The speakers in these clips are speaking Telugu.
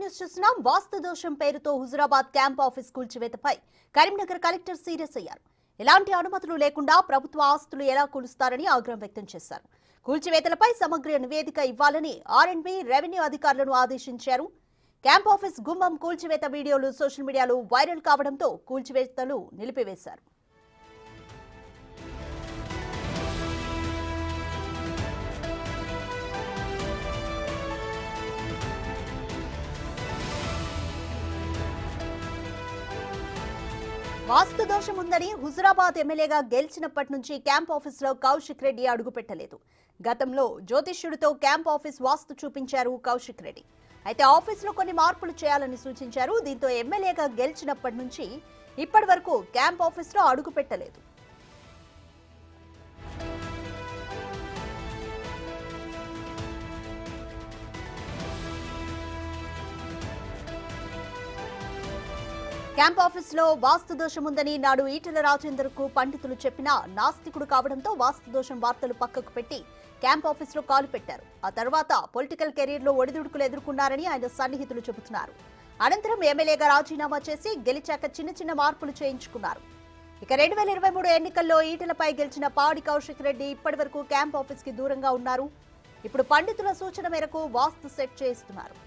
న్యూస్ చూస్తున్నాం. వాస్తు దోషం పేరుతో హుజురాబాద్ క్యాంప్ ఆఫీస్ కూల్చివేతపై కరీంనగర్ కలెక్టర్ సీరియస్ అయ్యారు. ఎలాంటి అనుమతులు లేకుండా ప్రభుత్వ ఆస్తులు ఎలా కూలుస్తారని ఆగ్రహం వ్యక్తం చేశారు. కూల్చివేతలపై సమగ్ర నివేదిక ఇవ్వాలని ఆర్ఎండ్బి రెవెన్యూ అధికారులను ఆదేశించారు. క్యాంప్ ఆఫీస్ గుమ్మం కూల్చివేత వీడియోలు సోషల్ మీడియాలో వైరల్ కావడంతో కూల్చివేతలు నిలిపివేశారు. వాస్తు దోషం ఉందని హుజురాబాద్ ఎమ్మెల్యేగా గెలిచినప్పటి నుంచి క్యాంప్ ఆఫీసులో కౌశిక్ రెడ్డి అడుగుపెట్టలేదు. గతంలో జ్యోతిష్యుడితో క్యాంప్ ఆఫీస్ వాస్తు చూపించారు కౌశిక్ రెడ్డి. అయితే ఆఫీసులో కొన్ని మార్పులు చేయాలని సూచించారు. దీంతో ఎమ్మెల్యేగా గెలిచినప్పటి నుంచి ఇప్పటి వరకు క్యాంప్ ఆఫీసులో అడుగుపెట్టలేదు. క్యాంప్ ఆఫీసులో వాస్తు దోషం ఉందని నాడు ఈటెల రాజేందర్ కు పండితులు చెప్పినా నాస్తికుడు కావడంతో వాస్తు దోషం వార్తలు పక్కకు పెట్టి క్యాంప్ ఆఫీసులో కాలు పెట్టారు. ఆ తర్వాత పొలిటికల్ కెరీర్ లో ఒడిదుడుకులు ఎదుర్కొన్నారని ఆయన సన్నిహితులు చెబుతున్నారు. అనంతరం ఎమ్మెల్యేగా రాజీనామా చేసి గెలిచాక చిన్న చిన్న మార్పులు చేయించుకున్నారు. ఇక 2023 ఎన్నికల్లో ఈటెలపై గెలిచిన పాడి కౌశిక్ రెడ్డి ఇప్పటి వరకు క్యాంప్ ఆఫీస్ కి దూరంగా ఉన్నారు. ఇప్పుడు పండితుల సూచన మేరకు వాస్తు సెట్ చేస్తున్నారు.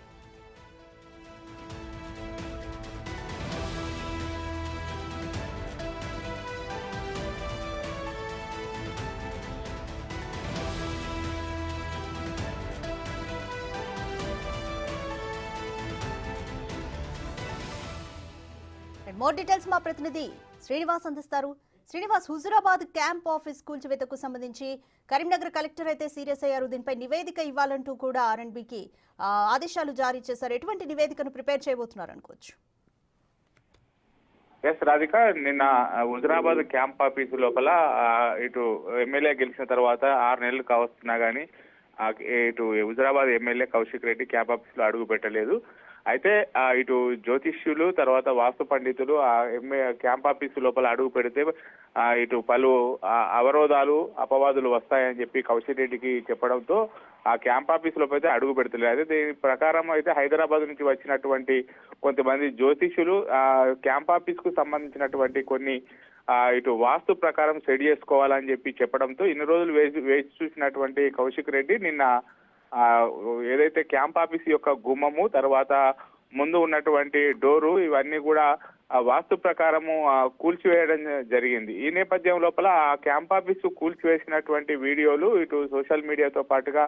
మోర్ డీటెయిల్స్ మా ప్రతినిధి శ్రీనివాస్ అందిస్తారు. శ్రీనివాస్, హుజురాబాద్ క్యాంప్ ఆఫీస్ కూల్చివేతకు సంబంధించి కరీంనగర్ కలెక్టర్ అయితే సీరియస్ అయ్యారు. దీనిపై నివేదిక ఇవ్వాలంటూ కూడా ఆర్ఎండ్బికి ఆదేశాలు జారీ చేశారు. ఎటువంటి నివేదికను ప్రిపేర్ చేయబోతున్నారు అనుకోవచ్చు? ఎస్ రాధిక, నిన్న హుజురాబాద్ క్యాంప్ ఆఫీసు లోపల ఇటు ఎమ్మెల్యే గెలిచిన తర్వాత 6 నెలలు కావస్తున్నా గానీ ఇటు Huzurabad MLA Kaushik Reddy camp office లో అడుగు పెట్టలేదు. అయితే ఇటు జ్యోతిష్యులు తర్వాత వాస్తు పండితులు క్యాంప్ ఆఫీసు లోపల అడుగు పెడితే ఇటు పలు అవరోధాలు అపవాదులు వస్తాయని చెప్పి కౌశిక్ రెడ్డికి చెప్పడంతో ఆ క్యాంప్ ఆఫీస్ లోపల అయితే అడుగు పెడతలేదు. అయితే దీని ప్రకారం అయితే హైదరాబాద్ నుంచి వచ్చినటువంటి కొంతమంది జ్యోతిష్యులు క్యాంప్ ఆఫీస్ కు సంబంధించినటువంటి కొన్ని ఇటు వాస్తు ప్రకారం సెట్ చేసుకోవాలని చెప్పి చెప్పడంతో ఇన్ని రోజులు వేచి చూసినటువంటి కౌశిక్ రెడ్డి నిన్న ఏదైతే క్యాంప్ ఆఫీస్ యొక్క గుమ్మము తర్వాత ముందు ఉన్నటువంటి డోరు ఇవన్నీ కూడా వాస్తు ప్రకారము కూల్చివేయడం జరిగింది. ఈ నేపథ్యం లోపల ఆ క్యాంప్ ఆఫీసు కూల్చివేసినటువంటి వీడియోలు ఇటు సోషల్ మీడియాతో పాటుగా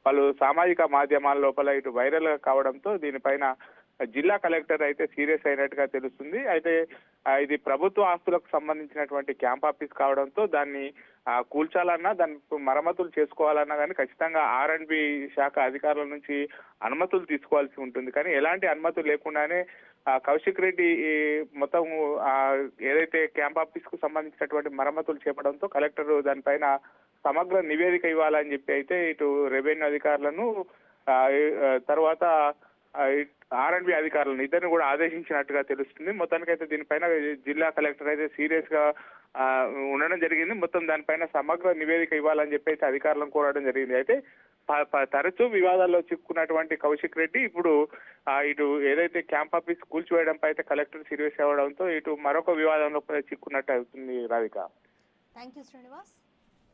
పలు సామాజిక మాధ్యమాల లోపల ఇటు వైరల్ కావడంతో దీనిపైన జిల్లా కలెక్టర్ అయితే సీరియస్ అయినట్టుగా తెలుస్తుంది. అయితే ఇది ప్రభుత్వ ఆస్తులకు సంబంధించినటువంటి క్యాంప్ ఆఫీస్ కావడంతో దాన్ని కూల్చాలన్నా దానికి మరమ్మతులు చేసుకోవాలన్నా కానీ ఖచ్చితంగా ఆర్ఎండ్బి శాఖ అధికారుల నుంచి అనుమతులు తీసుకోవాల్సి ఉంటుంది. కానీ ఎలాంటి అనుమతులు లేకుండానే కౌశిక్ రెడ్డి మొత్తం ఏదైతే క్యాంప్ ఆఫీస్ కు సంబంధించినటువంటి మరమ్మతులు చేపడంతో కలెక్టర్ దానిపైన సమగ్ర నివేదిక ఇవ్వాలని చెప్పి అయితే ఇటు రెవెన్యూ అధికారులను తర్వాత ఆర్ఎండ్బి అధికారులను ఇద్దరిని కూడా ఆదేశించినట్టుగా తెలుస్తుంది. మొత్తానికైతే దీనిపైన జిల్లా కలెక్టర్ అయితే సీరియస్ గా ఉండడం జరిగింది. మొత్తం దానిపైన సమగ్ర నివేదిక ఇవ్వాలని చెప్పి అయితే అధికారులను కోరడం జరిగింది. అయితే తరచూ వివాదాల్లో చిక్కున్నటువంటి కౌశిక్ రెడ్డి ఇప్పుడు ఇటు ఏదైతే క్యాంప్ ఆఫీస్ కూల్చివేయడంపై అయితే కలెక్టర్ సీరియస్ అవ్వడంతో ఇటు మరొక వివాదంలో చిక్కున్నట్టు అవుతుంది. Radhika, thank you Srinivas.